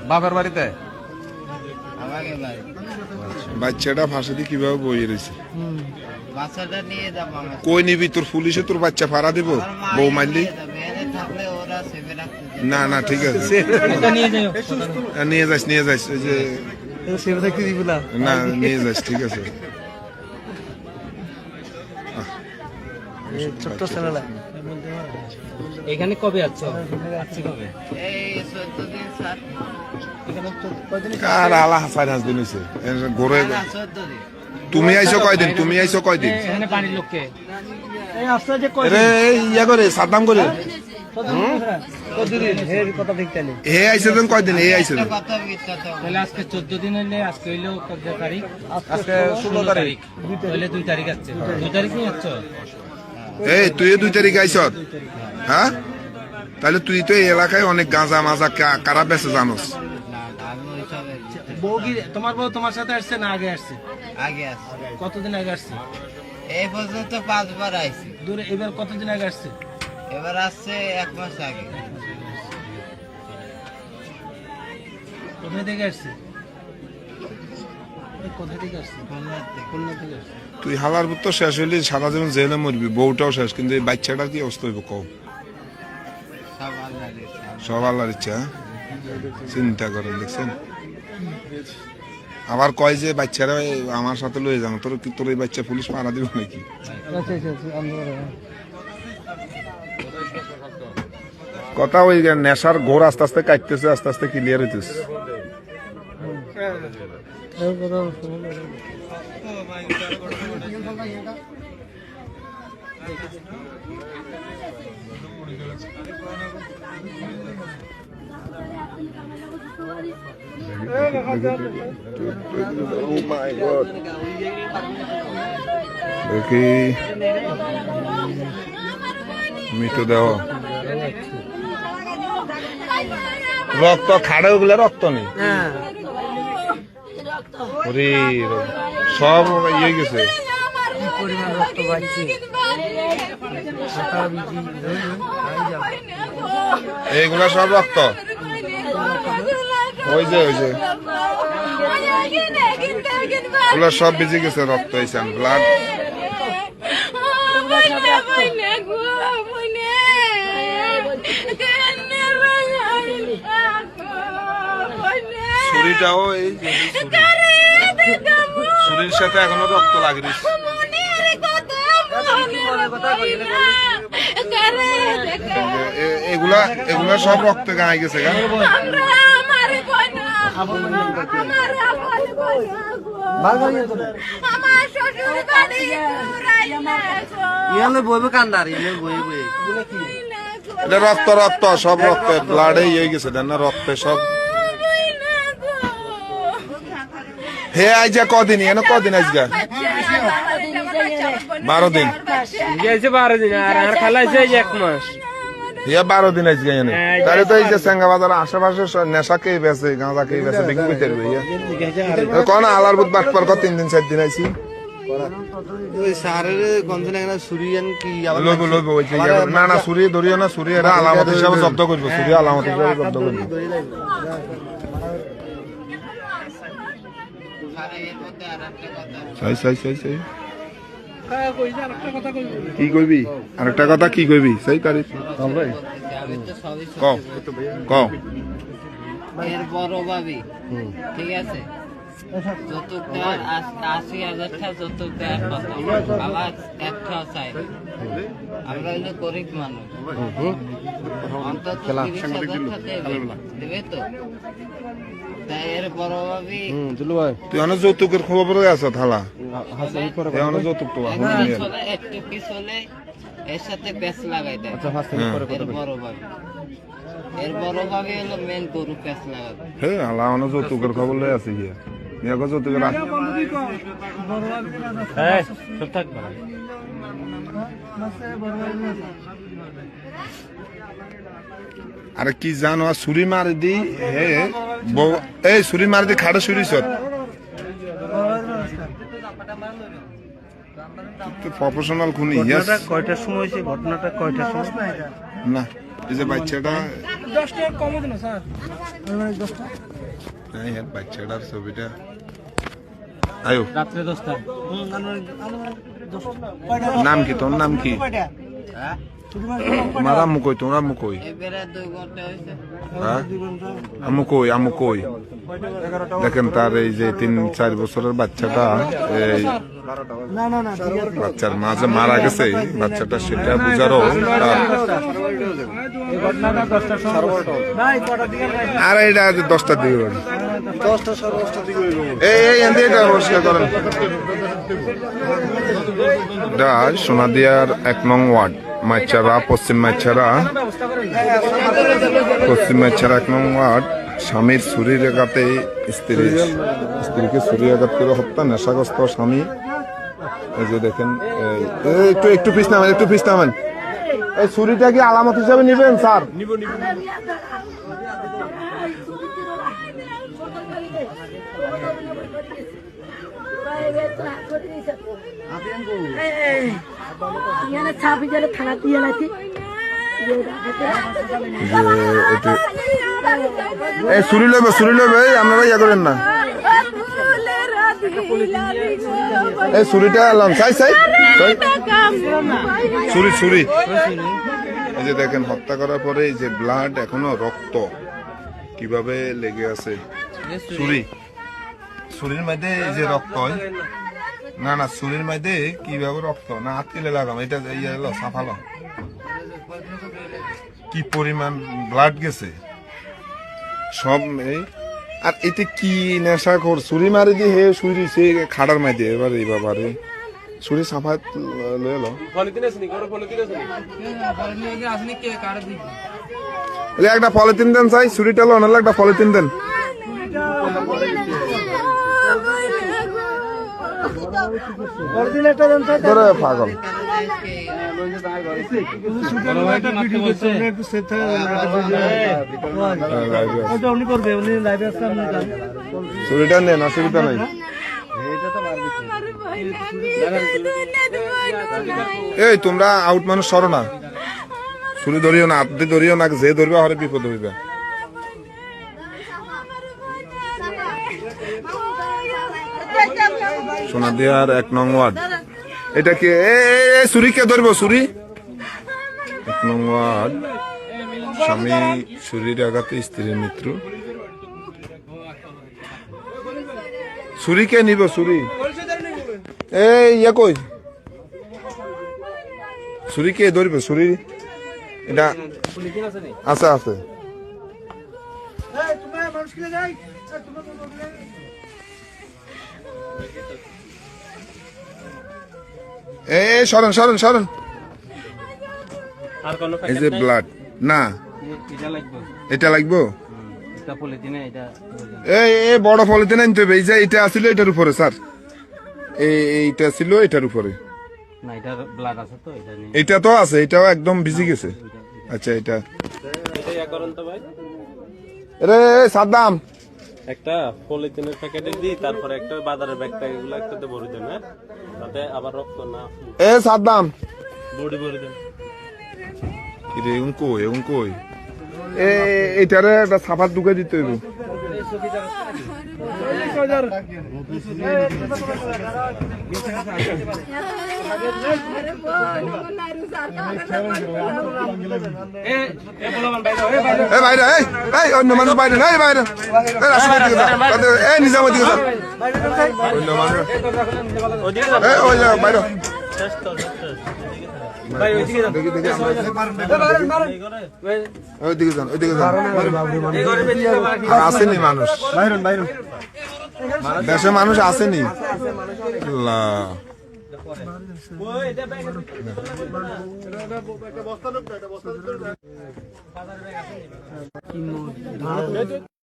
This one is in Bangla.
বাপের বাড়িতে বাচ্চাটা ফাঁসি দিয়ে কিভাবে বইয়ে রয়েছে? বাচ্চাটা নিয়ে যাবো আমি। কই নিবি? তোর পুলিশে তোর বাচ্চা ফাড়া দিব বউ মারলি? এনে থাকলে ওরা সেভে রাখতে না না ঠিক আছে, নিয়ে যাস ওই যে না নিয়ে যাস, ঠিক আছে। ছোট্ট ছেলেরা এখানে কবে আছে কবে? এই 14 দিন স্যার। আর আলা হাসান হাসদিন হয়েছে ঘরে। 14 দিন। তুমি আইছো কয়দিন? তুমি আইছো কয়দিন? এখানে বাড়ির লোককে রে ইয়া করে সাদ্দাম করে হে আইছে দেন কয়দিন? হে আইছে দেন কথা বিচ্ছাতে হবে। তাহলে আজকে 14 দিন হইলে আজকে হইলো কত তারিখ? আজকে 16 তারিখ হইলে 2 তারিখ আছে। 2 তারিখ নিয়ে আসছো? এই তুই 2 তারিখ আইছ? হ্যাঁ, তাহলে তুই তো এই এলাকায় অনেক গাঁজা মাজা কারা বেছে জানোস? না, আমি ওইসবে বউ কি তোমার বউ তোমার সাথে আসছে না আগে আসছে? আগে আসছি। কতদিন আগে আসছে? এই পর্যন্ত 5 বার আইছি। দূরে এবার কতদিন আগে আসছে? এবার আসছে 1 মাস আগে। কোথায় থেকে আসছে? কোথায় থেকে আসছে? খুলনা থেকে আসছে। তুই হালার বুত তো শেষ হইলে সারা জীবন জেলে মরবি, বউটাও শেষ, কিন্তু এই বাচ্চাটার কি অবস্থা হইব কও? সব আল্লাহর ইচ্ছা। সব আল্লাহর ইচ্ছা। চিন্তা করেন, দেখছেন? আবার কয় যে বাচ্চারা আমার সাথে লয়ে যান, তোর এই বাচ্চা পুলিশ মারা দিব নাকি? কথা ওই নেশার ঘোর আস্তে আস্তে কাটতেছে, আস্তে আস্তে ক্লিয়ার হইতেছে। Oh my God. দেখি মিঠু দেওয়া রক্ত খাড়ে, ওগুলো রক্ত নেই, সব ইয়ে গেছে। এইগুলা সব রক্ত, ওই যে ওগুলা সব ভিজে গেছে, রক্ত হয়েছে, ব্লাড। ছুরিটাও এই ছুরির সাথে এখনো রক্ত লাগে। এগুলা সব রক্ত গায়ে গেছে গা। রক্ত রক্ত সব রক্ত, ব্লাডে ইয়ে গেছে না, রক্তে সব। হে আইজা কদিন? এনে কদিন আজকে? 12 দিন। 12 দিন আর খালাইছে 1 মাস। 12 দিন আজকে এনে। তাহলে তো এই যে সেঙ্গা বাজার আশেপাশে নেশা কে বেছে, গাঁজা কে বেছে, দেখি কইতে পারবে। কোন আলার বুধ বাট পর 3 দিন 4 দিন আইছি। না না ছুরি ধরিও না, ছুরি এরা আলামত হিসাবে জব্দ করবো, ছুরি আলামত হিসাবে জব্দ করবো। কি কইবি? আরেকটা কথা কি কইবি? সেই তারিখ এর বড় ভাবি, ঠিক আছে, যৌতুক দেওয়ার 80,000 যৌতুক দেওয়ার কথা, আবার একটাও চাই। আমরা হইলো গরিব মানুষ, অন্তত 30,000 দেবে তো। তাই এর বড় ভাবি, তুই অনেক যৌতুকের খবর আছো থালা, যৌতুক তো একটু পিছলে এর সাথে প্যাচ লাগাই দেয়। এর বড় ভাবি হলো মেন গরু প্যাচ লাগাবে। হ্যাঁ, আল্লাহ অনেক যৌতুকের খবর লয়ে আছে গিয়া। যৌতুকের আরে কি জানো, ছুরি মারি দি হে এই ছুরি মারি দি খাড়ে ছুরিছ প্রফেশনাল খুনি। কয়টার সময় হয়েছে ঘটনাটা? কয়টার সময়? না এই যে বাচ্চাটা 10 টাকা কমে দিন স্যার এই হ্যাঁ বাচ্চাটার ছবিটা আয়ো রাত্রে 10টা নাম কি তোর নাম কি তোমার আম্মু কই তোমরা আম্মু কই এবারে 2 ঘন্টা হইছে হ্যাঁ আম্মু কই দেখেন তার এই যে 3-4 বছরের বাচ্চাটা এই বাচ্চার মা যে মারা গেছে বাচ্চাটা সেটা বুঝারও আর এটা 10টার দিকে বাড়ি 10টা এনদি এটা পরিষ্কার করেন এটা সোনাদিয়ার 1 নং ওয়ার্ড মাইচারা পশ্চিম মাইচারা 1 নং ওয়ার্ড স্বামীর ছুরির আঘাতে স্ত্রীকে ছুরি আঘাত করে হত্যা নেশাগ্রস্ত স্বামী এই যে দেখেন একটু পিছ নামেন এই ছুরিটা কি আলামত হিসাবে নিবেন স্যার থানা দিয়ে নাকি এই ছুরি লইবে আপনারা ইয়া করেন না এই ছুরিটা এলাম চাই ছুরি এই যে দেখেন হত্যা করার পরে এই যে ব্লাড এখনো রক্ত কিভাবে লেগে আছে ছুরির মধ্যে এই যে রক্ত না ছুরির মধ্যে কিভাবে রক্ত না আটকেলে লাগাম এটা ইয়ে এলো সাফালো কি পরিমাণ ব্লাড গেছে সব এই আর এতে কি নেশা কর ছুরি মারি দিয়ে হে ছুরি সে খাড়ার মাই দিয়ে এবার এই বাবারে ছুরি সাফাত লয়ে এলো একটা পলিথিন দেন চাই ছুরিটা লো না একটা পলিথিন দেন পাগল ছুরিটা নেন অসুবিধা নাই এই তোমরা আউট মানুষ সরো না ছুরি ধরিও না হাত দিয়ে ধরিও না যে ধরবে হরে বিপদ হইবে সোনাদিয়ার 1 নং ওয়ার্ড এটা কি ছুরি কে ধরবো ছুরি 1 নং ওয়ার্ড স্বামী ছুরির আঘাতে স্ত্রীর মৃত্যু ছুরি কে নিব ছুরি এই ইয়া কই ছুরি কে ধরবে ছুরি এটা আছে এই সরেন এই যে ব্লাড না এটা লাগবো এই বড় পলিথিন আনতে হবে এই যে এটা আছিল এটার উপরে স্যার এইটা ছিল এটার উপরে এটা তো আছে এটাও একদম ভিজে গেছে আচ্ছা এটা রে সাদ্দাম একটা পলিথিনের প্যাকেটে দিই তারপরে একটা বাজারের ব্যাগটা এগুলো একটাতে ভরে দেন হ্যাঁ তাতে আবার রক্ত না সাদ্দাম বডি ভরে দেন কি রে কই এইটারে একটা সাফাত ঢুকে দিতে হইব বাইরে অন্য মানুষ বাইরে নিজামের দিকে অন্য মানুষ বাইরে ওইদিকে যান আসেনি মানুষ দেশে মানুষ আসেনি